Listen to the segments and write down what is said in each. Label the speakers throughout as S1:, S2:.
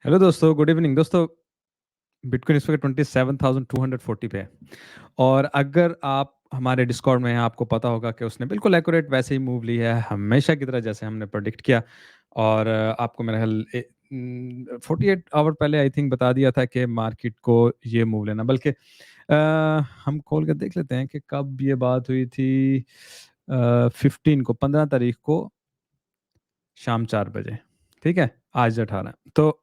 S1: Hello दोस्तों, good evening दोस्तों। Bitcoin इस वक्त 27,240 पे है। और अगर आप हमारे डिस्कॉर्ड में हैं, आपको पता होगा कि उसने बिल्कुल एक्यूरेट वैसे ही मूव ली है हमेशा की तरह, जैसे हमने प्रेडिक्ट किया। और आपको मेरा ख्याल 48 आवर पहले आई थिंक बता दिया था कि मार्केट को ये मूव लेना। बल्कि हम खोल कर देख लेते हैं कि कब ये बात हुई थी। 15 तारीख को शाम 4 बजे। ठीक है, आज 18 तो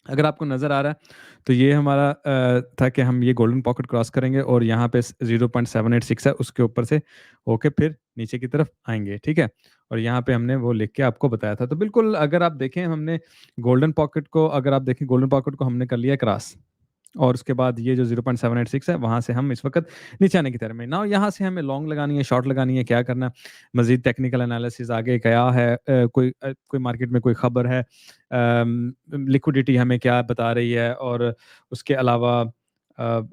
S1: अगर आपको नज़र आ रहा है तो ये हमारा था कि हम ये गोल्डन पॉकेट क्रॉस करेंगे और यहाँ पे 0.786 है, उसके ऊपर से होके फिर नीचे की तरफ आएंगे। ठीक है, और यहाँ पे हमने वो लिख के आपको बताया था। तो बिल्कुल अगर आप देखें, हमने गोल्डन पॉकेट को, अगर आप देखें गोल्डन पॉकेट को हमने कर लिया क्रॉस। और उसके बाद ये जो 0.786 है, वहाँ से हम इस वक्त नीचे आने की तरफ में ना, यहाँ से हमें लॉन्ग लगानी है, शॉर्ट लगानी है, क्या करना है। मजीद टेक्निकल एनालिसिस आगे क्या है, कोई मार्केट में कोई खबर है, लिक्विडिटी हमें क्या बता रही है, और उसके अलावा अ,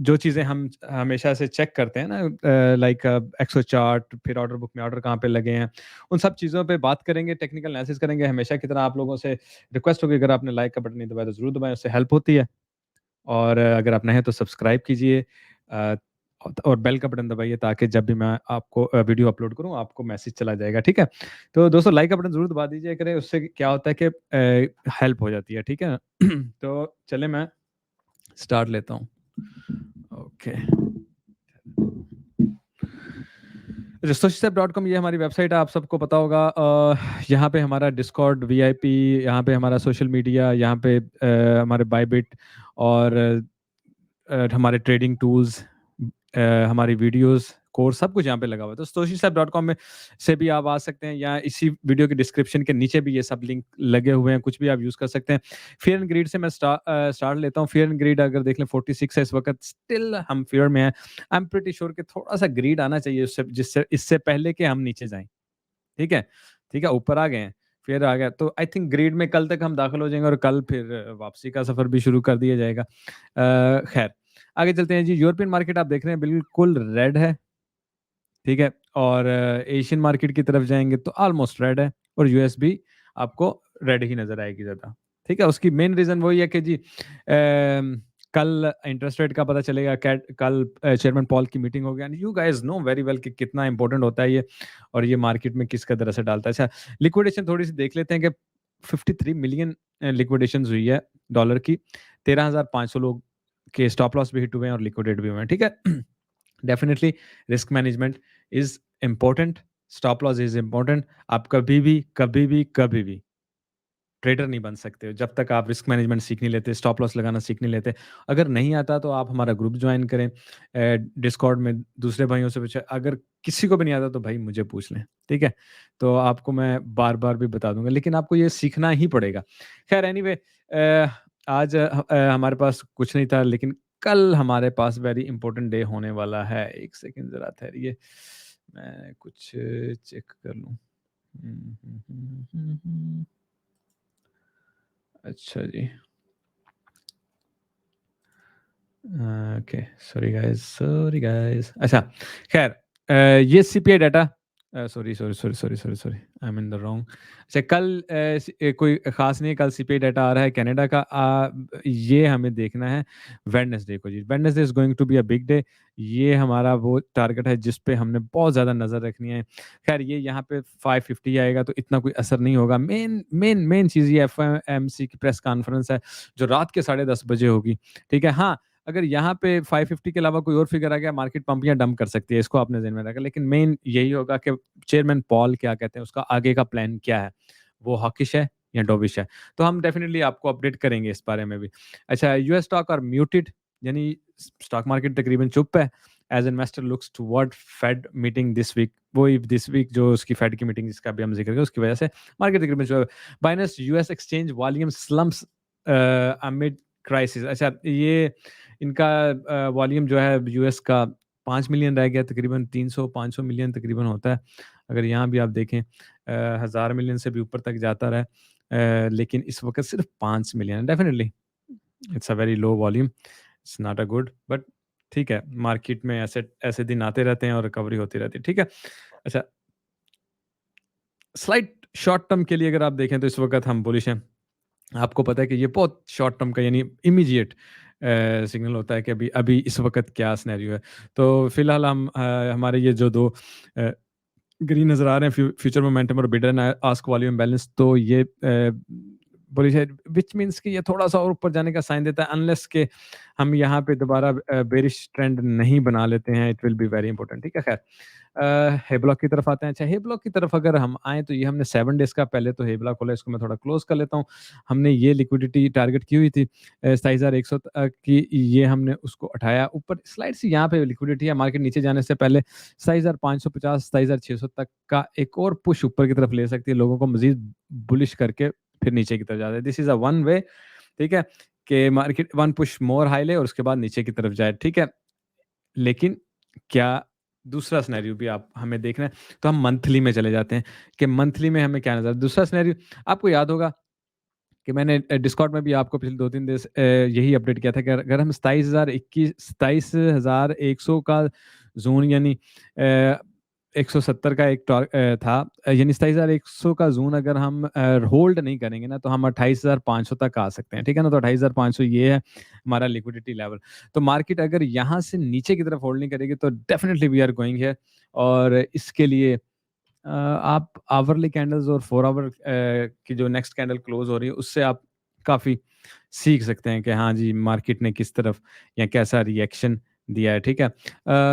S1: जो चीज़ें हम हमेशा से चेक करते हैं ना, लाइक एक्सो चार्ट, फिर ऑर्डर बुक में ऑर्डर कहाँ पे लगे हैं, उन सब चीज़ों पे बात करेंगे, टेक्निकल एनालिसिस करेंगे। हमेशा की तरह आप लोगों से रिक्वेस्ट होगी, अगर आपने लाइक का बटन नहीं दबाया तो ज़रूर दबाएं, उससे हेल्प होती है। और अगर आप नए हैं तो सब्सक्राइब कीजिए, और बेल का बटन दबाइए, ताकि जब भी मैं आपको वीडियो अपलोड करूँ आपको मैसेज चला जाएगा। ठीक है, तो दोस्तों लाइक का बटन ज़रूर दबा दीजिए करें, उससे क्या होता है कि हेल्प हो जाती है। ठीक है तो चले मैं स्टार्ट लेता हूँ। ओके, resourcesap.com ये हमारी वेबसाइट है, आप सबको पता होगा। यहाँ पे हमारा डिस्कॉर्ड वीआईपी, यहाँ पे हमारा सोशल मीडिया, यहाँ पे हमारे बायबिट, और हमारे ट्रेडिंग टूल्स, हमारी वीडियोस, कोर्स, सब कुछ यहाँ पे लगा हुआ है। तो stoicisap.com में से भी आप आ सकते हैं, या इसी वीडियो के डिस्क्रिप्शन के नीचे भी ये सब लिंक लगे हुए हैं, कुछ भी आप यूज़ कर सकते हैं। फियर एंड ग्रीड से मैं स्टार्ट लेता हूँ। फियर एंड ग्रीड अगर देख लें 46 है इस वक्त, स्टिल हम फियर में हैं। आई एम प्रीटी श्योर कि थोड़ा सा ग्रीड आना चाहिए उससे, जिससे इससे पहले कि हम नीचे जाएँ। ठीक है? ठीक है, ऊपर आ गए हैं, फिर आ गया तो आई थिंक ग्रिड में कल तक हम दाखिल हो जाएँगे, और कल फिर वापसी का सफ़र भी शुरू कर दिया जाएगा। खैर, आगे चलते हैं जी। यूरोपियन मार्केट आप देख रहे हैं बिल्कुल रेड है, ठीक है? और एशियन मार्केट की तरफ जाएँगे तो ऑलमोस्ट रेड है, और यूएस भी आपको रेड ही नज़र आएगी ज़्यादा। ठीक है? उसकी मेन रीज़न वही है कि जी कल इंटरेस्ट रेट का पता चलेगा, कल चेयरमैन पॉल की मीटिंग होगी, and you guys know very well कि कितना इंपॉर्टेंट होता है ये, और ये मार्केट में किस कदर असर डालता है। अच्छा, लिक्विडेशन थोड़ी-सी देख लेते हैं कि 53 मिलियन लिक्विडेशंस हुई है डॉलर की। 13,500 लोग के स्टॉप लॉस भी हिट हुए हैं और लिक्विडेट भी हुए हैं। ठीक है? Definitely risk management is important, stop loss is important. आप कभी भी ट्रेडर नहीं बन सकते हो जब तक आप रिस्क मैनेजमेंट सीख नहीं लेते, स्टॉप लॉस लगाना सीख नहीं लेते। अगर नहीं आता तो आप हमारा ग्रुप जॉइन करें, डिस्कॉर्ड में दूसरे भाइयों से पूछें। अगर किसी को भी नहीं आता तो भाई मुझे पूछ लें, ठीक है? तो आपको मैं बार-बार भी बता दूँगा, लेकिन आपको ये सीखना ही पड़ेगा। ख़ैर एनीवे, आज हमारे पास कुछ नहीं था, लेकिन कल हमारे पास वेरी इंपॉर्टेंट डे होने वाला है। 1 सेकंड ज़रा ठहरिए, मैं कुछ चेक कर लूँ। अच्छा जी। Okay, sorry guys. अच्छा, खैर, ये CPI data, sorry, I am in the wrong. अच्छा, कल कोई खास नहीं, कल सीपीआई डाटा आ रहा है कनाडा का। ये हमें देखना है वेडनेसडे को जी। Wednesday is going to be a big day. ये हमारा वो टारगेट है जिस पे हमने बहुत ज़्यादा नज़र रखनी है। खैर, ये यहाँ पे 550 आएगा तो इतना कोई असर नहीं होगा। मेन चीज़ ये एफओएमसी की प्रेस कॉन्फ्रेंस है, जो रात के 10:30 बजे होगी। ठीक है? हाँ, अगर यहाँ पे 550 के अलावा कोई और फिगर आ गया, मार्केट पंपियाँ डंप कर सकती है, इसको आपने ज़हन में रखा। लेकिन मेन यही होगा कि चेयरमैन पॉल क्या कहते हैं, उसका आगे का प्लान क्या है, वो हॉकिश है या डोविश है। तो हम डेफिनिटली आपको अपडेट करेंगे इस बारे में भी। अच्छा, यूएस स्टॉक आर म्यूटेड, यानी स्टॉक मार्केट तकरीबन चुप है। As investor looks toward Fed meeting this week, वो दिस वीक जो उसकी फेड की मीटिंग जिसका भी हम जिक्र करें, उसकी वजह से मार्केट तकरीबन चुप है। Binance US exchange volume slumps amid crisis. अच्छा, ये इनका वॉल्यूम जो है यूएस का 5 मिलियन रह गया, तकरीबन 300-500 मिलियन तकरीबन होता है। अगर यहाँ भी आप देखें, हज़ार मिलियन से भी ऊपर तक जाता रहा है, लेकिन इस वक़्त सिर्फ 5 मिलियन है। Definitely it's a very low volume, it's not a good, but ठीक है, मार्केट में ऐसे ऐसे दिन आते रहते हैं और रिकवरी होती रहती है। ठीक है? अच्छा, स्लाइट शॉर्ट टर्म के लिए अगर आप देखें तो इस वक़्त हम बुलिश हैं। आपको पता है कि ये बहुत शॉर्ट टर्म का यानी इमीडिएट सिग्नल होता है कि अभी अभी इस वक़्त क्या सिनेरियो है। तो फिलहाल हम हमारे ये जो 2 अ, ग्रीन नज़र आ रहे हैं फ्यूचर मोमेंटम और bid and ask volume balance, तो ये बुलिश है, व्हिच मीन्स कि ये थोड़ा-सा और ऊपर जाने का साइन देता है अनलेस के हम यहाँ पे दोबारा बेयरिश ट्रेंड नहीं बना लेते हैं, it will be very important, ठीक है? खैर हे ब्लॉक की तरफ आते हैं। अच्छा, हे ब्लॉक की तरफ अगर हम आएँ तो ये हमने 7 डेज़ का पहले तो हे ब्लॉक खोला, इसको मैं थोड़ा क्लोज़ कर लेता हूँ। हमने ये लिक्विडिटी टारगेट की हुई थी 27,100 की, ये हमने उसको उठाया ऊपर स्लाइड सी यहाँ पे लिक्विडिटी है, मार्केट नीचे जाने से पहले 27,550 27,600 तक का एक और पुश ऊपर की तरफ ले सकती है, लोगों को मज़ीद बुलिश करके फिर नीचे की तरफ जाता है। This is a one way, ठीक है? कि market one push more high ले और उसके बाद नीचे की तरफ जाए, ठीक है? लेकिन क्या दूसरा सिनेरियो भी आप हमें देखना है, तो हम मंथली में चले जाते हैं कि मंथली में हमें क्या नज़र दूसरा सिनेरियो आपको याद होगा कि मैंने डिस्कॉर्ड में भी आपको पिछले 2-3 दिन से यही अपडेट किया था कि अगर हम 27,100 का ज़ोन यानी 170 का एक था यानी 27,100 का ज़ोन अगर हम होल्ड नहीं करेंगे ना, तो हम 28,500 तक आ सकते हैं, ठीक है ना? तो 28,500 ये है हमारा लिक्विडिटी लेवल। तो मार्केट अगर यहाँ से नीचे की तरफ होल्ड नहीं करेगी, तो definitely we are going here और इसके लिए आप आवरली कैंडल्स और 4 आवर की जो नेक्स्ट कैंडल क्लोज़ हो रही है, उससे आप काफ़ी सीख सकते हैं कि हाँ जी, मार्केट ने किस तरफ या कैसा रिएक्शन दिया है, ठीक है?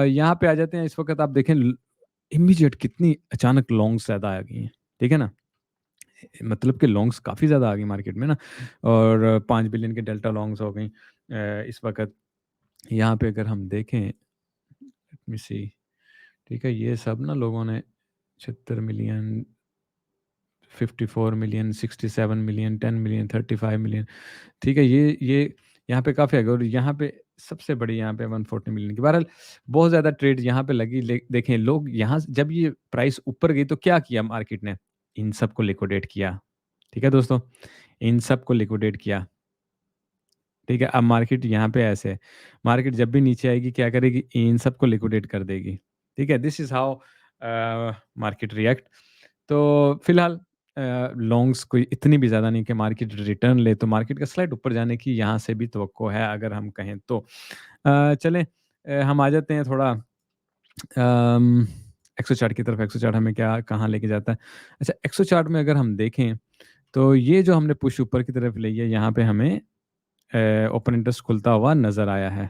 S1: यहाँ पे आ जाते हैं, इस वक़्त आप देखें इमीडिएट कितनी अचानक लॉन्ग्स ज़्यादा आ गई हैं, ठीक है ना? मतलब कि लॉन्ग्स काफ़ी ज़्यादा आ गई मार्केट में ना और 5 बिलियन की डेल्टा लॉन्ग्स हो गई इस वक़्त। यहाँ पे अगर हम देखें, लेट मी सी, ठीक है? ये सब ना लोगों ने 76 million 54 million, 67 million, 10 million, 35 million, ठीक है? ये यहाँ पे काफ़ी आ गया और यहाँ पे सबसे बड़ी यहाँ पे 140 मिलियन की। बहरहाल बहुत ज़्यादा ट्रेड यहाँ पे लगी। ले देखें लोग यहाँ से जब ये प्राइस ऊपर गई तो क्या किया मार्केट ने? इन सबको लिक्विडेट किया, ठीक है दोस्तों? इन सबको लिक्विडेट किया, ठीक है? अब मार्केट यहाँ पे ऐसे है, मार्केट जब भी नीचे आएगी क्या करेगी? इन सबको लिक्विडेट कर देगी, ठीक है? This is how market react. तो फिलहाल लॉन्ग्स कोई इतनी भी ज़्यादा नहीं कि मार्केट रिटर्न ले, तो मार्केट का स्लाइड ऊपर जाने की यहाँ से भी तवक्को है अगर हम कहें तो। चलें हम आ जाते हैं थोड़ा अम, एक्सो चार्ट की तरफ। एक्सो चार्ट हमें क्या कहाँ लेके जाता है? अच्छा, एक्सो चार्ट में अगर हम देखें, तो ये जो हमने पुश ऊपर की तरफ ली है, यहाँ पे हमें ओपन इंटरेस्ट खुलता हुआ नज़र आया है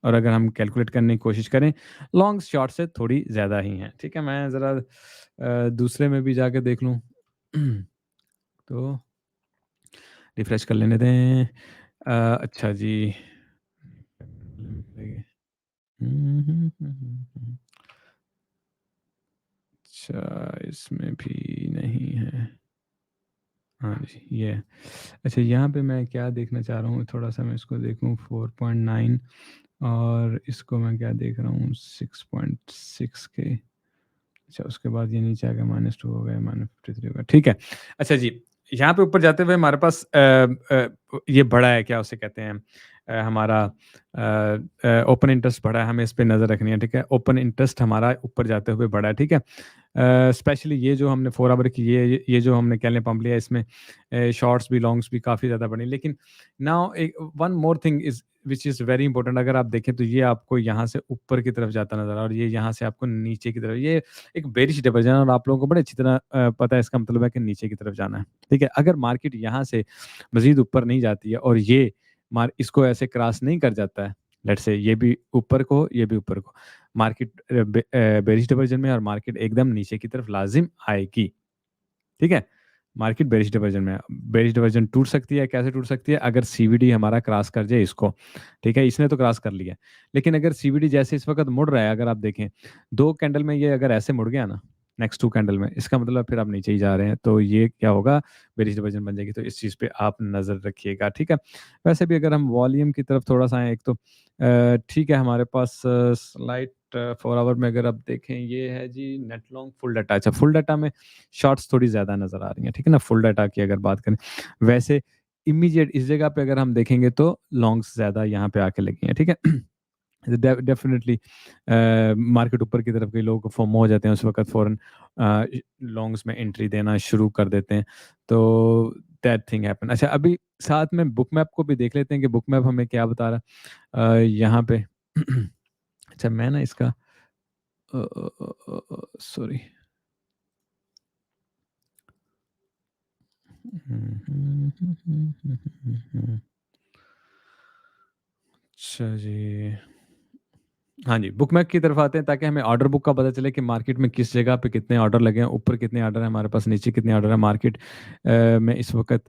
S1: और अगर हम कैलकुलेट करने की कोशिश करें, लॉन्ग शॉर्ट से थोड़ी ज़्यादा ही हैं, ठीक है? मैं ज़रा दूसरे में भी जाके देख लूँ। तो रिफ्रेश कर लेने दें। अच्छा जी। अच्छा, इसमें भी नहीं है। हाँ जी, ये है। अच्छा, यहाँ पे मैं क्या देखना चाह रहा हूँ, थोड़ा-सा मैं इसको देखूँ 4.9 और इसको मैं क्या देख रहा हूँ 6.6 के। अच्छा, उसके बाद ये नीचे आ गया -2 हो गया, -53 हो गया, ठीक है। अच्छा जी, यहाँ पे ऊपर जाते हुए हमारे पास ये बढ़ा है, क्या उसे कहते हैं हमारा ओपन इंटरेस्ट बढ़ा है, हमें इस पे नज़र रखनी है, ठीक है? ओपन इंटरेस्ट हमारा ऊपर जाते हुए बढ़ा है, ठीक है? स्पेशली ये जो हमने 4 आवर की ये जो हमने कैलने पंप लिया, इसमें शॉर्ट्स भी, लॉन्ग्स भी काफ़ी ज़्यादा बढ़ी। लेकिन नाउ एक one more thing is which is very important, अगर आप देखें तो ये आपको यहाँ से ऊपर की तरफ जाता नज़र आ रहा है और ये यहाँ से आपको नीचे की तरफ, ये एक बेरिश डाइवर्जन है और आप लोगों को बड़े अच्छी तरह पता है, इसका मतलब है कि नीचे की तरफ जाना है, ठीक है? अगर मार्केट यहाँ से मज़ीद ऊपर नहीं जाती है और ये मार इसको ऐसे क्रॉस नहीं कर जाता है, लेट्स से ये भी ऊपर को, ये भी ऊपर को, मार्केट बेरिश डाइवर्जन में और मार्केट एकदम नीचे की तरफ लाज़िम आएगी, ठीक है? मार्केट बेरिश डाइवर्जन में है। बेरिश डाइवर्जन टूट सकती है, कैसे टूट सकती है? अगर सीवीडी हमारा क्रॉस कर जाए इसको, ठीक है? इसने तो क्रॉस कर लिया है। लेकिन अगर सीवीडी जैसे इस वक़्त मुड़ रहा है, अगर आप देखें, 2 कैंडल में ये अगर ऐसे मुड़ गया ना, नेक्स्ट 2 कैंडल में, इसका मतलब फिर आप नीचे ही जा रहे हैं, तो ये क्या होगा? बेरिश डाइवर्जन बन जाएगी, तो इस चीज़ पे आप नज़र रखिएगा, ठीक है? वैसे भी अगर हम वॉल्यूम की तरफ थोड़ा-सा आएँ, एक तो ठीक है, हमारे पास स्लाइट 4 आवर में अगर आप देखें, ये है जी नेट लॉन्ग फुल डाटा। अच्छा, फुल डाटा में शॉर्ट्स थोड़ी ज़्यादा नज़र आ रही हैं, ठीक है ना? फुल डाटा की अगर बात करें। वैसे इमीडिएट इस जगह पे अगर हम देखेंगे तो लॉन्ग्स ज़्यादा यहाँ पे आके लगी हैं, ठीक है? डेफिनेटली मार्केट ऊपर की तरफ कई लोग फोमो हो जाते हैं उस वक्त फ़ौरन लॉन्ग्स में एंट्री देना शुरू कर देते हैं। तो दैट थिंग हैपन। अच्छा, अभी साथ में बुक मैप को भी देख लेते हैं कि बुक मैप हमें क्या बता रहा है यहाँ पे। अच्छा, मैं ना इसका सॉरी। अच्छा जी। हाँ जी, बुक मैप की तरफ आते हैं ताकि हमें ऑर्डर बुक का पता चले कि मार्केट में किस जगह पे कितने ऑर्डर लगे हैं, ऊपर कितने ऑर्डर हैं हमारे पास, नीचे कितने ऑर्डर हैं मार्केट में इस वक़्त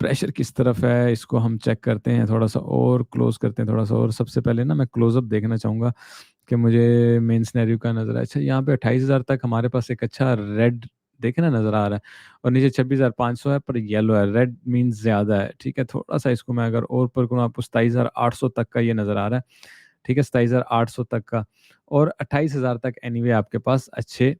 S1: प्रेशर किस तरफ है, इसको हम चेक करते हैं, थोड़ा-सा और क्लोज़ करते हैं थोड़ा-सा और सबसे पहले ना मैं क्लोज़अप देखना चाहूँगा कि मुझे मेन सिनेरियो का नज़र है। अच्छा, यहाँ पे 28,000 तक हमारे पास एक अच्छा रेड देखे ना नज़र आ रहा है और नीचे 26,500 है पर येलो है, रेड मीन्स ज़्यादा है, ठीक है? थोड़ा-सा इसको मैं अगर और ऊपर करूँ आपको 27,800 तक का ये नज़र आ रहा है, ठीक है? 27,800 तक का और 28,000 तक एनीवे आपके पास अच्छे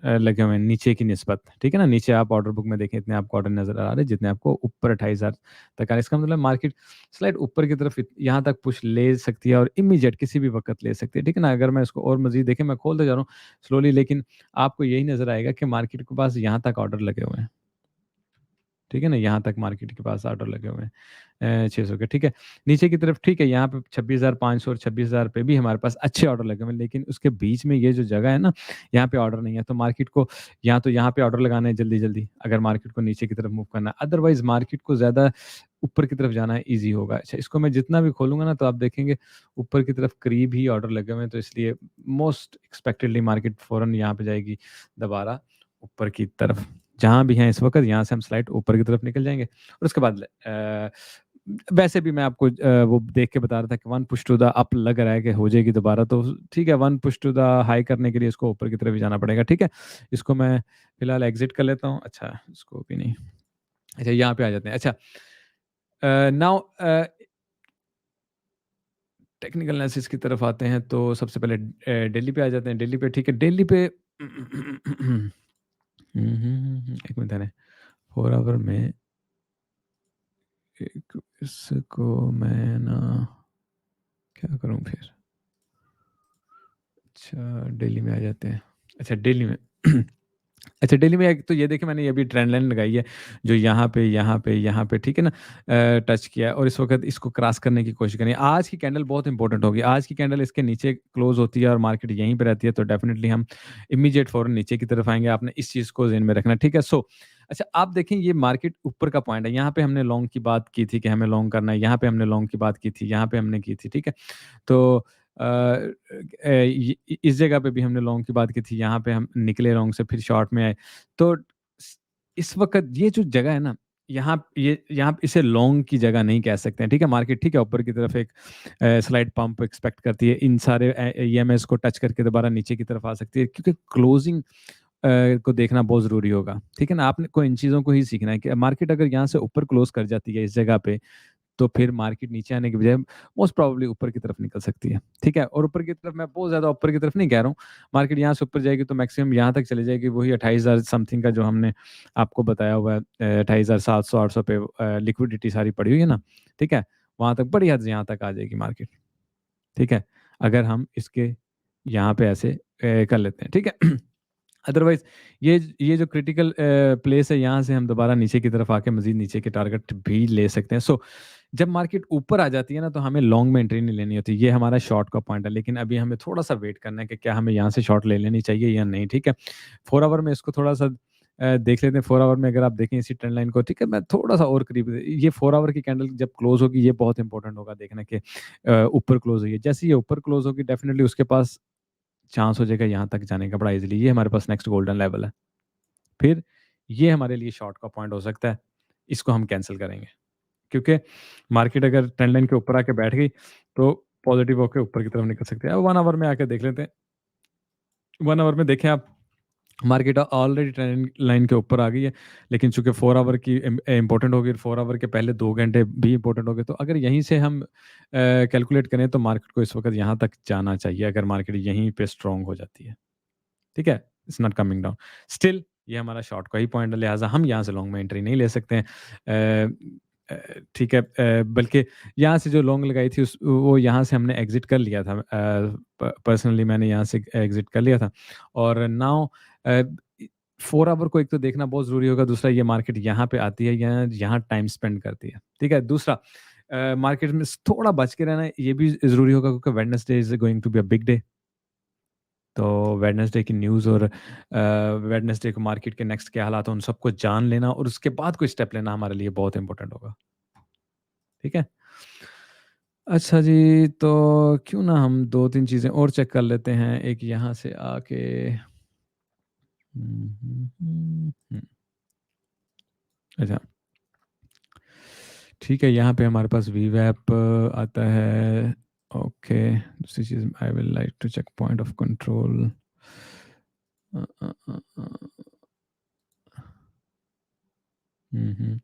S1: लगे हुए हैं नीचे की निस्बत, ठीक है ना? नीचे आप ऑर्डर बुक में देखें इतने आपको ऑर्डर नज़र आ रहे हैं जितने आपको ऊपर 28,000 तक आ रहे हैं। इसका मतलब मार्केट स्लाइड ऊपर की तरफ यहाँ तक पुश ले सकती है और इमीडिएट किसी भी वक़्त ले सकती है, ठीक है ना? अगर मैं इसको और मज़ीद देखें मैं खोलते जा रहा हूँ स्लोली लेकिन आपको यही नज़र आएगा कि मार्केट के पास यहाँ तक ऑर्डर लगे हुए हैं। ठीक है ना? यहाँ तक मार्केट के पास ऑर्डर लगे हुए हैं 600 के, ठीक है। नीचे की तरफ ठीक है, यहाँ पे 26,500 और 26,000 पे भी हमारे पास अच्छे ऑर्डर लगे हुए हैं, लेकिन उसके बीच में ये जो जगह है ना, यहाँ पे ऑर्डर नहीं है। तो मार्केट को या तो यहाँ पे ऑर्डर लगाना है जल्दी-जल्दी, अगर मार्केट को नीचे की तरफ मूव करना है। अदरवाइज़ मार्केट को ज़्यादा ऊपर की तरफ जाना ईज़ी होगा। अच्छा, इसको मैं जितना भी खोलूँगा ना, तो आप देखेंगे ऊपर की तरफ करीब ही ऑर्डर लगे हुए हैं, तो इसलिए मोस्ट एक्सपेक्टेडली मार्केट फ़ौरन यहाँ पे जाएगी दोबारा ऊपर की तरफ। जहाँ भी हैं इस वक़्त यहाँ से हम स्लाइड ऊपर की तरफ निकल जाएँगे और उसके बाद वैसे भी मैं आपको वो देख के बता रहा था कि one push to the up लग रहा है कि हो जाएगी दोबारा तो ठीक है, one push to the high करने के लिए इसको ऊपर की तरफ ही जाना पड़ेगा, ठीक है? इसको मैं फिलहाल एग्ज़िट कर लेता हूँ। अच्छा, इसको भी नहीं। अच्छा, यहाँ पे आ जाते हैं। अच्छा नाउ टेक्निकल एनालिसिस की तरफ आते हैं तो सबसे पहले डेली पे आ जाते हैं। डेली पे ठीक है, डेली पे 1 मिनट है 4 आवर में एक इसको मैं ना क्या करूँ फिर? अच्छा, डेली में आ जाते हैं। अच्छा, डेली में अच्छा, डेली में एक तो ये देखिए मैंने ये अभी ट्रेंड लाइन लगाई है, जो यहाँ पे ठीक है ना टच किया है और इस वक़्त इसको क्रॉस करने की कोशिश करें। आज की कैंडल बहुत इंपॉर्टेंट होगी। आज की कैंडल इसके नीचे क्लोज़ होती है और मार्केट यहीं पे रहती है, तो डेफ़िनिटली हम इमीडिएट फ़ौरन नीचे की तरफ आएँगे। आपने इस चीज़ को ज़हन में रखना है, ठीक है? सो अच्छा, आप देखें ये मार्केट ऊपर का पॉइंट है। यहाँ पे हमने लॉन्ग की बात की थी कि हमें लॉन्ग करना है, यहाँ पे हमने लॉन्ग की बात की थी, यहाँ पे हमने की थी, ठीक है? तो इस जगह पे भी हमने लॉन्ग की बात की थी, यहाँ पे हम निकले लॉन्ग से फिर शॉर्ट में आए। तो स इस वक़्त ये जो जगह है ना, यहाँ इसे लॉन्ग की जगह नहीं कह सकते हैं, ठीक है? मार्केट ठीक है, ऊपर की तरफ एक स्लाइड पम्प एक्सपेक्ट करती है। इन सारे ईएमएस को टच करके दोबारा नीचे की तरफ आ सकती है क्योंकि क्लोजिंग को देखना बहुत ज़रूरी होगा, ठीक है ना? आपने को इन चीज़ों को ही सीखना है कि मार्केट अगर यहाँ से ऊपर क्लोज़ कर जाती है इस जगह पे तो फिर मार्केट नीचे आने की बजाय मोस्ट प्रोबेबली ऊपर की तरफ निकल सकती है, ठीक है? और ऊपर की तरफ मैं बहुत ज़्यादा ऊपर की तरफ नहीं कह रहा हूँ, मार्केट यहाँ से ऊपर जाएगी तो मैक्सिमम यहाँ तक चली जाएगी, वही 28,000 समथिंग का जो हमने आपको बताया हुआ है 28,700-800 पे लिक्विडिटी सारी पड़ी हुई है ना, ठीक है? वहाँ तक बड़ी हद से यहाँ तक आ जाएगी मार्केट, ठीक है? अगर हम इसके यहाँ पे ऐसे कर लेते हैं, ठीक है? अदरवाइज़ ये जो क्रिटिकल प्लेस है यहाँ से हम दोबारा नीचे की तरफ आके मज़ीद नीचे के टारगेट भी ले सकते हैं। सो जब मार्केट ऊपर आ जाती है ना तो हमें लॉन्ग में एंट्री नहीं लेनी होती। ये हमारा शॉर्ट का पॉइंट है। लेकिन अभी हमें थोड़ा-सा वेट करना है कि क्या हमें यहाँ से शॉर्ट ले लेनी चाहिए या नहीं, ठीक है? 4 आवर में इसको थोड़ा-सा देख लेते हैं। 4 आवर में अगर आप देखें इसी ट्रेंड लाइन को, ठीक है? मैं थोड़ा-सा और करीब ये 4 आवर की कैंडल जब क्लोज़ होगी ये बहुत इंपॉर्टेंट होगा देखना कि ऊपर क्लोज़ हुई है। जैसे ही ये ऊपर क्लोज़ होगी डेफिनिटली उसके पास चांस हो जाएगा यहाँ तक जाने का बड़ा ईज़िली। ये हमारे पास नेक्स्ट गोल्डन लेवल है। फिर ये हमारे लिए शॉर्ट का पॉइंट हो सकता है। इसको हम कैंसल करेंगे। क्योंकि मार्केट अगर ट्रेंड लाइन के ऊपर आके बैठ गई, तो पॉज़िटिव होके ऊपर की तरफ निकल सकते हैं। अब 1 आवर में आके देख लेते हैं। 1 आवर में देखें आप, मार्केट ऑलरेडी ट्रेंड लाइन के ऊपर आ गई है, लेकिन चूँकि 4 आवर की इम्पोर्टेंट हो गई, 4 आवर के पहले 2 घंटे भी इम्पोर्टेंट हो गए, तो अगर यहीं से हम कैलकुलेट करें तो मार्केट को इस वक़्त यहाँ तक जाना चाहिए, अगर मार्केट यहीं पे स्ट्रॉन्ग हो जाती है। ठीक है? It's not coming down. Still ये हमारा शॉर्ट का ही पॉइंट है, लिहाज़ा हम यहाँ से लॉन्ग में एंट्री नहीं ले सकते हैं। ठीक है, बल्कि यहाँ से जो लॉन्ग लगाई थी उस वो यहाँ से हमने एग्ज़िट कर लिया था, पर्सनली मैंने यहाँ से एग्ज़िट कर लिया था और नाउ 4 आवर को एक तो देखना बहुत ज़रूरी होगा, दूसरा ये मार्केट यहाँ पे आती है, यहाँ यहाँ टाइम स्पेंड करती है, ठीक है? दूसरा मार्केट में थोड़ा बच के रहना ये भी ज़रूरी होगा क्योंकि Wednesday is going to be a big day. तो वेडनेसडे की न्यूज़ और वेडनेसडे को मार्केट के नेक्स्ट क्या हालात हैं, उन सबको जान लेना और उसके बाद कोई स्टेप लेना हमारे लिए बहुत इम्पोर्टेंट होगा, ठीक है? अच्छा जी, तो क्यों ना हम 2-3 चीज़ें और चेक कर लेते हैं। एक यहाँ से आके अच्छा, ठीक है, यहाँ पे हमारे पास वीवैप आता है। ओके, दूसरी चीज़ I will like to check point of control. Uh uh uh uh, हुँ, हुँ,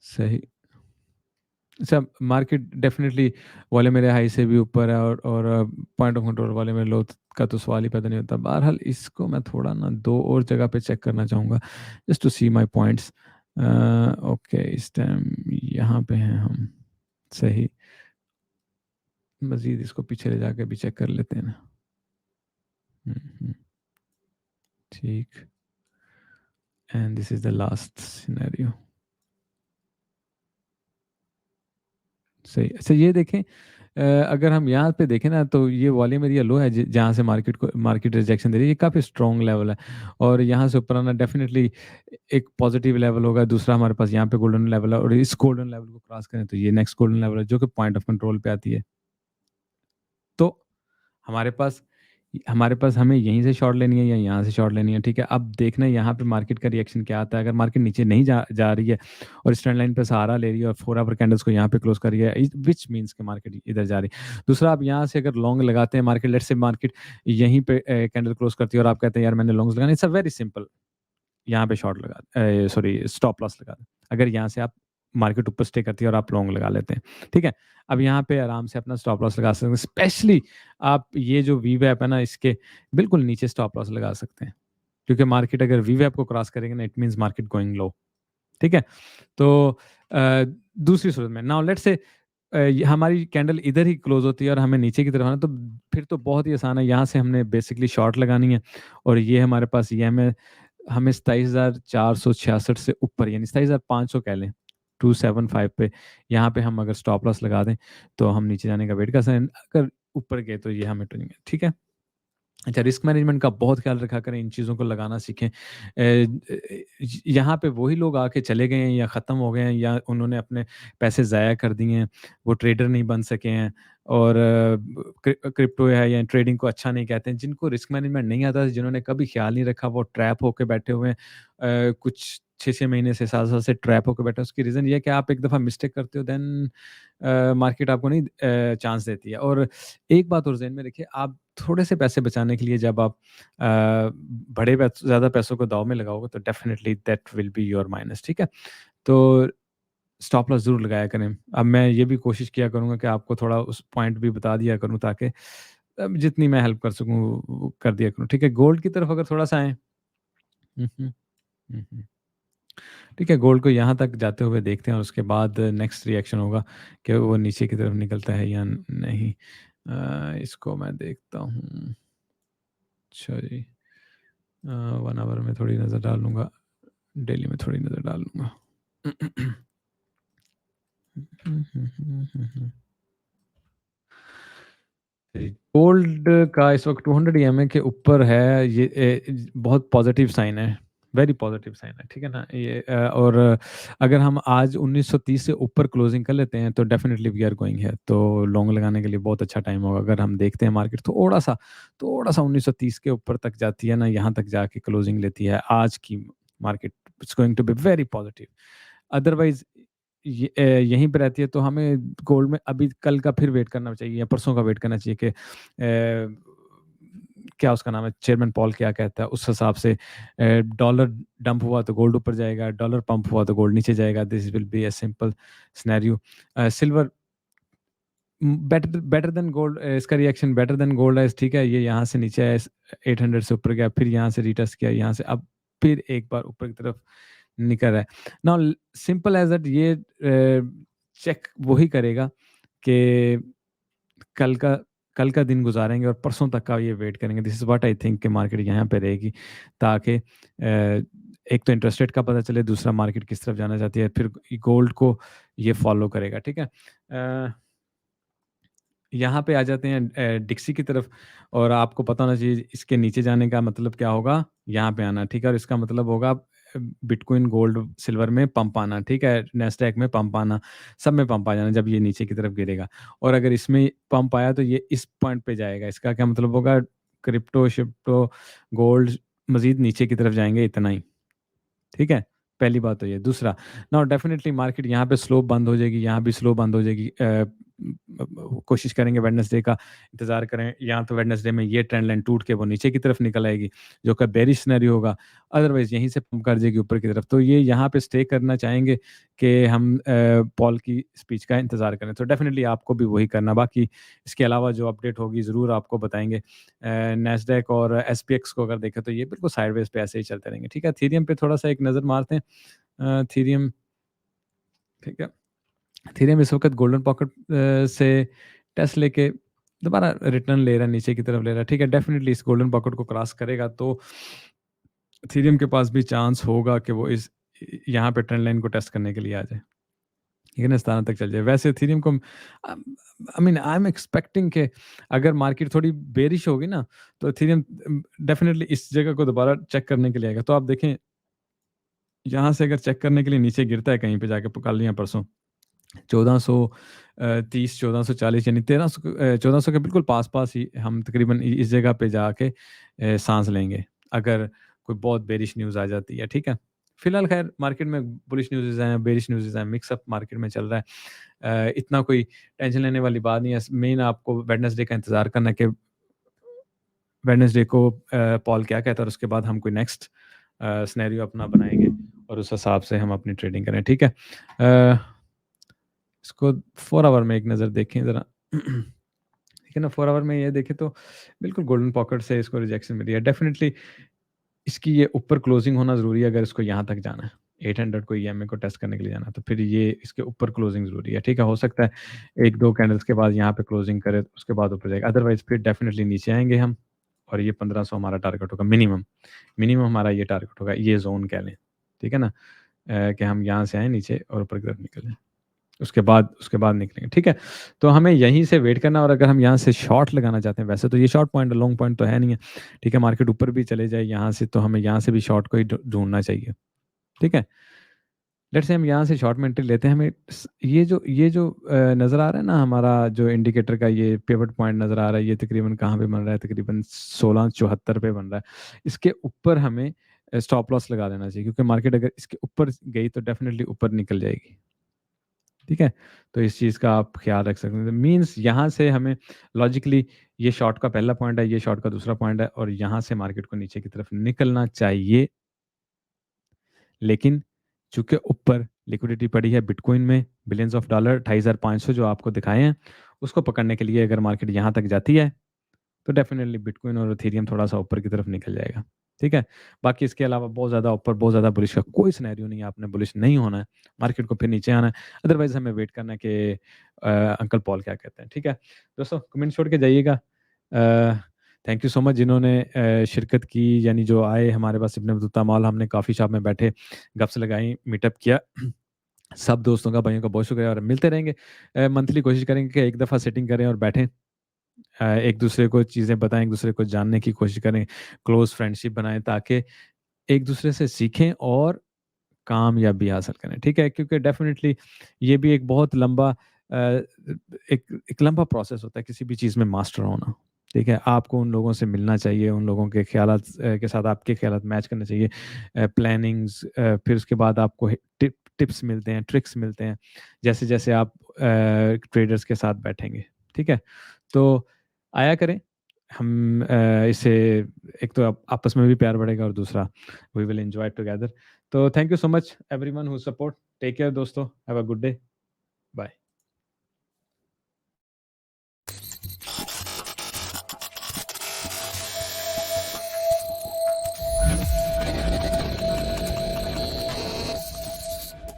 S1: सही। अच्छा, मार्केट डेफ़िनेटली वाले मेरे हाई से भी ऊपर है और पॉइंट ऑफ कंट्रोल वाले में लो का तो सवाल ही पैदा नहीं होता। बहरहाल इसको मैं थोड़ा ना 2 और जगह पे चेक करना चाहूँगा just to see my points. Okay, इस टाइम यहाँ पे हैं हम, सही। मज़ीद इसको पीछे ले जाके भी चेक कर लेते हैं ना। हुँ, हुँ, ठीक, and this is the last scenario. सही। अच्छा ये देखें, अगर हम यहाँ पे देखें ना तो ये वॉल्यूम एरिया लो है जहाँ से मार्केट रिजेक्शन दे रही है, ये काफ़ी स्ट्रॉन्ग लेवल है और यहाँ से ऊपर आना डेफिनेटली एक पॉजिटिव लेवल होगा। दूसरा हमारे पास यहाँ पे गोल्डन लेवल है और इस गोल्डन लेवल को क्रॉस करें तो ये नेक्स्ट गोल्डन लेवल है जो कि पॉइंट ऑफ कंट्रोल पे आती है। तो हमारे पास हमें यहीं से शॉर्ट लेनी है या यहाँ से शॉर्ट लेनी है, ठीक है? अब देखना है यहाँ पे मार्केट का रिएक्शन क्या आता है। अगर मार्केट नीचे नहीं जा रही है और इस ट्रेंड लाइन पे सहारा ले रही है और 4 आवर कैंडल्स को यहाँ पे क्लोज़ कर रही है, व्हिच मीन्स कि मार्केट इधर जा रही है। दूसरा, आप यहाँ से अगर लॉन्ग लगाते हैं मार्केट, लेट्स से मार्केट यहीं पे कैंडल क्लोज़ करती है और आप कहते हैं यार मैंने लॉन्ग्स लगाने, इट्स अ वेरी सिंपल, यहाँ पे शॉर्ट सॉरी स्टॉप लॉस लगा दें। अगर यहाँ से आप मार्केट ऊपर स्टे करती है और आप लॉन्ग लगा लेते हैं, ठीक है? अब यहाँ पे आराम से अपना स्टॉप लॉस लगा सकते हैं। स्पेशली आप ये जो वीवैप है ना, इसके बिल्कुल नीचे स्टॉप लॉस लगा सकते हैं। क्योंकि मार्केट अगर वीवैप को क्रॉस करेगा ना, इट मीन्स मार्केट गोइंग लो, ठीक है? तो दूसरी सूरत में नाउ लेट्स से ये हमारी कैंडल इधर ही क्लोज़ होती है और हमें नीचे की तरफ आना है, तो फिर तो बहुत ही आसान है। यहाँ से हमने बेसिकली शॉर्ट लगानी है और ये हमारे पास ये हमें 27,466 से ऊपर यानी 27,500 कह लें, 275 पे यहाँ पे हम अगर स्टॉप लॉस लगा दें, तो हम नीचे जाने का वेट कर सकते हैं। अगर ऊपर गए तो ये हमें ट्रेनिंग है, ठीक है? अच्छा, रिस्क मैनेजमेंट का बहुत ख़्याल रखा करें, इन चीज़ों को लगाना सीखें। यहाँ पे वही लोग आके चले गए हैं या ख़त्म हो गए हैं या उन्होंने अपने पैसे ज़ाया कर दिए हैं, वो ट्रेडर नहीं बन सके हैं और क्रिप्टो है या ट्रेडिंग को अच्छा नहीं कहते हैं। जिनको रिस्क मैनेजमेंट नहीं आता, जिन्होंने कभी ख़्याल नहीं रखा, वो ट्रैप होके बैठे हुए हैं। कुछ 6-6 महीने से 7-7 से ट्रैप होके बैठे हैं। उसकी रीज़न ये है कि आप एक दफ़ा मिस्टेक करते हो, देन मार्केट आपको नहीं चांस देती है। और एक बात और ज़हन में रखिए, आप थोड़े से पैसे बचाने के लिए जब आप बड़े ज़्यादा पैसों को दाँव में लगाओगे तो definitely that will be your minus, ठीक है? तो स्टॉप लॉस ज़रूर लगाया करें। अब मैं ये भी कोशिश किया करूँगा कि आपको थोड़ा उस पॉइंट भी बता दिया करूँ ताकि जितनी मैं हेल्प कर सकूँ वो कर दिया करूँ, ठीक है? गोल्ड की तरफ अगर थोड़ा-सा आएँ। हुँ, हुँ। हुँ, हुँ। ठीक है, गोल्ड को यहाँ तक जाते हुए देखते हैं और उसके बाद नेक्स्ट रिएक्शन होगा कि वो नीचे की तरफ निकलता है या नहीं। इसको मैं देखता हूँ। अच्छा जी। 1 आवर में थोड़ी नज़र डाल लूँगा, डेली में थोड़ी नज़र डाल लूँगा। गोल्ड का इस वक़्त 200 ईएमए के ऊपर है, ये बहुत पॉज़िटिव साइन है, वेरी पॉज़िटिव साइन है, ठीक है ना? ये और अगर हम आज 1930 से ऊपर क्लोज़िंग कर लेते हैं तो definitely we are going here, तो लॉन्ग लगाने के लिए बहुत अच्छा टाइम होगा। अगर हम देखते हैं मार्केट थोड़ा-सा 1930 के ऊपर तक जाती है ना, यहाँ तक जाके क्लोज़िंग लेती है आज की market, it's going to be very positive. Otherwise यहीं पे रहती है तो हमें गोल्ड में अभी कल का फिर वेट करना चाहिए या परसों का वेट करना चाहिए कि क्या उसका नाम है, चेयरमैन पॉल क्या कहता है, उस हिसाब से डॉलर डंप हुआ तो गोल्ड ऊपर जाएगा, डॉलर पंप हुआ तो गोल्ड नीचे जाएगा। This will be a simple scenario. Silver better better than gold, इसका रिएक्शन बेटर देन गोल्ड है, ठीक है? ये यहाँ से नीचे आया, 800 से ऊपर गया, फिर यहाँ से रिटेस्ट किया, यहाँ से अब फिर एक बार ऊपर की तरफ निकल रहा है। नाउ सिंपल एज़ दैट ये चेक वही करेगा कि कल का कल का दिन गुज़ारेंगे और परसों तक का ये वेट करेंगे। This is what I think कि मार्केट यहाँ पे रहेगी ताकि एक तो इंटरेस्ट रेट का पता चले, दूसरा मार्केट किस तरफ जाना चाहती है, फिर गोल्ड को ये फ़ॉलो करेगा, ठीक है? यहाँ पे आ जाते हैं डिक्सी की तरफ और आपको पता होना चाहिए इसके नीचे जाने का मतलब क्या होगा, यहाँ पे आना, ठीक है? और इसका मतलब होगा बिटकॉइन, गोल्ड, सिल्वर में पंप आना, ठीक है? नैस्डैक में पंप आना, सब में पंप आ जाना जब ये नीचे की तरफ गिरेगा और अगर इसमें पंप आया तो ये इस पॉइंट पे जाएगा। इसका क्या मतलब होगा क्रिप्टो, गोल्ड मज़ीद नीचे की तरफ जाएँगे इतना ही। ठीक है? पहली बात तो ये। दूसरा, नाउ डेफ़िनिटली मार्केट यहाँ पे स्लो बंद हो जाएगी, यहाँ भी स्लो बंद हो जाएगी। कोशिश करेंगे वेडनेसडे का इंतज़ार करें, या तो वेडनेसडे में ये ट्रेंड लाइन टूट के वो नीचे की तरफ निकल आएगी, जो कि बेयरिश सिनेरियो होगा। अदरवाइज़ यहीं से पंप कर जाएगी ऊपर की तरफ। तो ये यहाँ पे स्टे करना चाहेंगे कि हम पॉल की स्पीच का इंतज़ार करें। तो डेफ़िनिटली आपको भी वही करना। बाकी इसके अलावा जो अपडेट होगी ज़रूर आपको बताएँगे। नैस्डैक और एसपीएक्स को अगर देखें तो ये बिल्कुल साइडवेज़ पे ऐसे ही चलते रहेंगे, ठीक है? इथेरियम पे थोड़ा-सा एक नज़र मारते हैं। इथेरियम ठीक है? इथेरियम इस वक़्त गोल्डन पॉकेट से टेस्ट लेके दोबारा रिटर्न ले रहा है, नीचे की तरफ ले रहा है, ठीक है? डेफ़िनिटली इस गोल्डन पॉकेट को क्रॉस करेगा तो इथेरियम के पास भी चांस होगा कि वो इस यहाँ पे ट्रेंड लाइन को टेस्ट करने के लिए आ जाए। ठीक है ना? 17 तक चल जाए। वैसे इथेरियम को I mean I am expecting कि अगर मार्केट थोड़ी बेयरिश होगी ना, तो इथेरियम डेफ़िनिटली इस जगह को दोबारा चेक करने के लिए आएगा। तो आप देखें, यहाँ से अगर चेक करने के लिए नीचे गिरता है कहीं पे जाके कल या परसों 1430 1440 यानी 1400 के बिल्कुल पास-पास ही हम तकरीबन इस जगह पे जाके साँस लेंगे, अगर कोई बहुत बेयरिश न्यूज़ आ जाती है, ठीक है? फिलहाल ख़ैर मार्केट में बुलिश न्यूज़ हैं, बेयरिश न्यूज़ हैं, मिक्स अप मार्केट में चल रहा है। इतना कोई टेंशन लेने वाली बात नहीं है। मेन आपको वेडनेसडे का इंतज़ार करना है कि वेडनेसडे को पॉल क्या कहता है और उसके बाद हम कोई नेक्स्ट सिनेरियो अपना बनाएँगे और उस हिसाब से हम अपनी ट्रेडिंग करें, ठीक है? इसको 4 आवर में एक नज़र देखें ज़रा। ठीक है ना? 4 आवर में ये देखें तो बिल्कुल गोल्डन पॉकेट से इसको रिजेक्शन मिली है। डेफ़िनिटली इसकी ये ऊपर क्लोजिंग होना ज़रूरी है अगर इसको यहाँ तक जाना है। 800 को ईएमए को टेस्ट करने के लिए जाना है, तो फिर ये इसके ऊपर क्लोजिंग ज़रूरी है, ठीक है? हो सकता है 1-2 कैंडल्स के बाद यहाँ पे क्लोजिंग करे, उसके बाद ऊपर जाएगा। अदरवाइज़ फिर डेफ़िनिटली नीचे आएँगे हम और ये 1500 हमारा टारगेट होगा मिनिमम। मिनिमम हमारा ये टारगेट होगा, ये ज़ोन कह लें, ठीक है ना? कि हम यहाँ से आएँ नीचे और ऊपर की तरफ निकल जाएँ। उसके बाद निकलेंगे, ठीक है? तो हमें यहीं से वेट करना और अगर हम यहाँ से शॉर्ट लगाना चाहते हैं, वैसे तो ये शॉर्ट पॉइंट लॉन्ग पॉइंट तो है नहीं है, ठीक है? मार्केट ऊपर भी चले जाए यहाँ से तो हमें यहाँ से भी शॉर्ट को ही ढूँढना चाहिए, ठीक है? लेट्स से हम यहाँ से शॉर्ट में एंट्री लेते हैं, हमें ये जो नज़र आ रहा है ना हमारा जो इंडिकेटर का ये पिवट पॉइंट नज़र आ रहा है, ये तकरीबन कहाँ पे बन रहा है? तकरीबन 1674 पे बन रहा है। इसके ऊपर हमें स्टॉप लॉस लगा देना चाहिए क्योंकि मार्केट अगर इसके ऊपर गई तो डेफ़िनिटली ऊपर निकल जाएगी। ठीक है? तो इस चीज़ का आप ख़्याल रख सकते हैं। मीन्स यहाँ से हमें लॉजिकली ये शॉर्ट का पहला पॉइंट है, ये शॉर्ट का दूसरा पॉइंट है और यहाँ से मार्केट को नीचे की तरफ निकलना चाहिए। लेकिन चूँकि ऊपर लिक्विडिटी पड़ी है बिटकॉइन में बिलियंस ऑफ डॉलर 28500 जो आपको दिखाए हैं, उसको पकड़ने के लिए अगर मार्केट यहाँ तक जाती है तो डेफ़िनेटली बिटकॉइन और इथेरियम थोड़ा-सा ऊपर की तरफ निकल जाएगा, ठीक है? बाकी इसके अलावा बहुत ज़्यादा ऊपर, बहुत ज़्यादा बुलिश का कोई सिनेरियो नहीं है, आपने बुलिश नहीं होना है, मार्केट को फिर नीचे आना है, अदरवाइज़ हमें वेट करना है कि अंकल पॉल क्या कहते हैं, ठीक है? दोस्तों कमेंट छोड़ के जाइएगा। थैंक यू सो मच जिन्होंने शिरकत की यानी जो आए हमारे पास इब्न बतूता मॉल हमने कॉफ़ी शॉप में बैठे, गप्स लगाई, मीटअप किया। सब दोस्तों का, भाइयों का बहुत शुक्रिया और मिलते रहेंगे। मंथली कोशिश करेंगे कि एक दफ़ा सेटिंग करें और बैठें। एक-दूसरे को चीज़ें बताएँ, एक-दूसरे को जानने की कोशिश करें, क्लोज़ फ्रेंडशिप बनाएँ ताकि एक-दूसरे से सीखें और कामयाबी हासिल करें, ठीक है? क्योंकि डेफ़िनिटली ये भी एक बहुत लंबा एक एक लंबा प्रोसेस होता है किसी भी चीज़ में मास्टर होना, ठीक है? आपको उन लोगों से मिलना चाहिए, उन लोगों के ख़यालात के साथ आपके ख़यालात मैच करने चाहिए। प्लानिंग्स फिर उसके बाद आपको टिप्स मिलते हैं, ट्रिक्स मिलते हैं, जैसे-जैसे आप ट्रेडर्स के साथ बैठेंगे, ठीक है? तो आया करें, हम इससे एक तो आपस में भी प्यार बढ़ेगा और दूसरा वी विल एन्जॉय टुगेदर। तो thank you so much everyone who support. Take care दोस्तों। Have a good day. Bye.